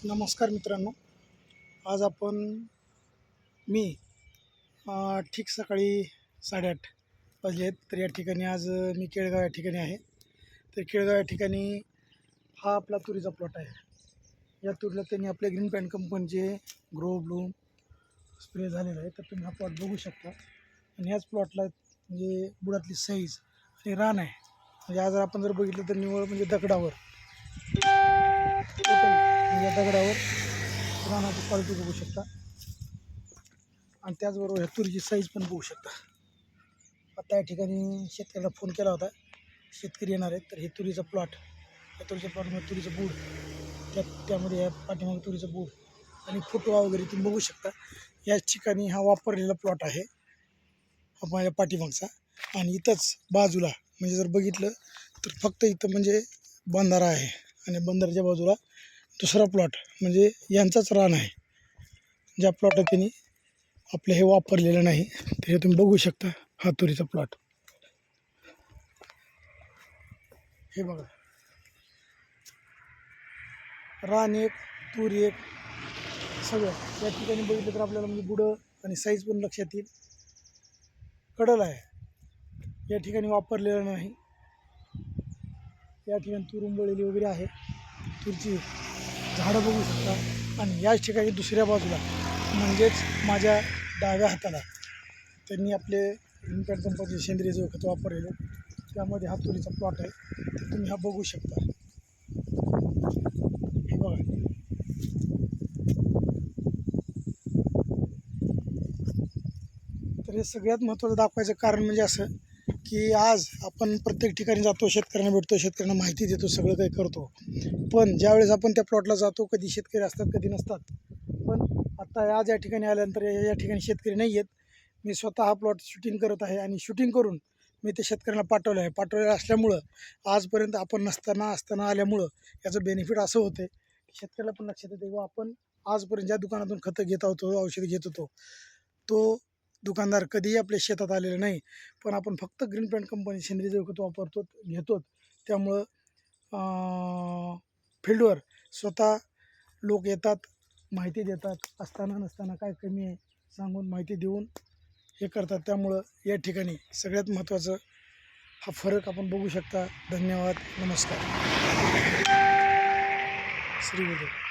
नमस्कार मित्रांनो, आज आपण मी ठीक सकाळी 8:30 वाजले आहेत. तर या ठिकाणी आज मी केळगाव या ठिकाणी आहे. तर केळगाव या ठिकाणी हा आपला तुरीचा प्लॉट आहे. या तुरीला त्यांनी आपल्या ग्रीन पॅन्ट कंपनीचे ग्रो ब्लूम स्प्रे झालेला आहे. तर तुम्ही हा प्लॉट बघू शकता. आणि ह्याच प्लॉटला म्हणजे बुडातली साईज आणि रान आहे. म्हणजे आज आपण जर बघितलं तर निवळ म्हणजे दगडावर या दगडावर रानाची क्वालिटी बघू शकता. आणि त्याचबरोबर ह्या तुरीची साईज पण बघू शकता. आता या ठिकाणी शेतकऱ्याला फोन केला होता, शेतकरी येणार आहेत. तर हे तुरीचा प्लॉट, या तुरीच्या प्लॉटमध्ये तुरीचं बूड, त्यामध्ये या पाठीमागे तुरीचं बूड आणि फुटवा वगैरे तुम्ही बघू शकता. याच ठिकाणी हा वापरलेला प्लॉट आहे माझ्या पाठीमागचा. आणि इथंच बाजूला म्हणजे जर बघितलं तर फक्त इथं म्हणजे बंधारा आहे आणि बंधाऱ्याच्या बाजूला दुसरा प्लॉट म्हणजे यांचाच रान आहे. ज्या प्लॉटला त्यांनी आपलं हे वापरलेलं नाही. तर हे तुम्ही बघू शकता, हा तुरीचा प्लॉट. हे बघा, रान एक, तूर एक, सगळं या ठिकाणी बघितलं तर आपल्याला म्हणजे बुडं आणि साईज पण लक्षात येईल. कडल आहे, या ठिकाणी वापरलेलं नाही. या ठिकाणी तूर उंबळलेली वगैरे आहे. तुरीची झाडं बघू शकता. आणि याच ठिकाणी दुसऱ्या बाजूला म्हणजेच माझ्या डाव्या हाताला त्यांनी आपले इनपॅट कंपनीचे सेंद्रिय जैव खत वापरलेलं, त्यामध्ये हा तुरीचा प्लॉट आहे. तर तुम्ही हा बघू शकता. हे बघा, तर हे सगळ्यात महत्त्वाचं दाखवायचं कारण म्हणजे असं की आज आपण प्रत्येक ठिकाणी जातो, शेतकऱ्यांना भेटतो, शेतकऱ्यांना माहिती देतो, सगळं काही करतो. पण ज्यावेळेस आपण त्या प्लॉटला जातो, कधी शेतकरी असतात, कधी नसतात. पण आता आज या ठिकाणी आल्यानंतर या ठिकाणी शेतकरी नाही आहेत. मी स्वतः हा प्लॉट शूटिंग करत आहे आणि शूटिंग करून मी ते शेतकऱ्यांना पाठवलं आहे. पाठवलेलं असल्यामुळं आजपर्यंत आपण असताना आल्यामुळं याचं बेनिफिट असं होतं की शेतकऱ्याला पण लक्षात येते व आपण आजपर्यंत ज्या दुकानातून खतं घेत होतो, औषधी घेत होतो, तो दुकानदार कधीही आपल्या शेतात आलेला नाही. पण आपण फक्त ग्रीन पॅन्ट कंपनी सेंद्रिय जैव खत वापरतो, घेतो. त्यामुळं फील्डवर स्वतः लोक येतात, माहिती देतात, असताना नसताना काय कमी आहे सांगून माहिती देऊन हे करतात. त्यामुळं या ठिकाणी सगळ्यात महत्त्वाचं हा फरक आपण बघू शकता. धन्यवाद, नमस्कार, श्री गुरु.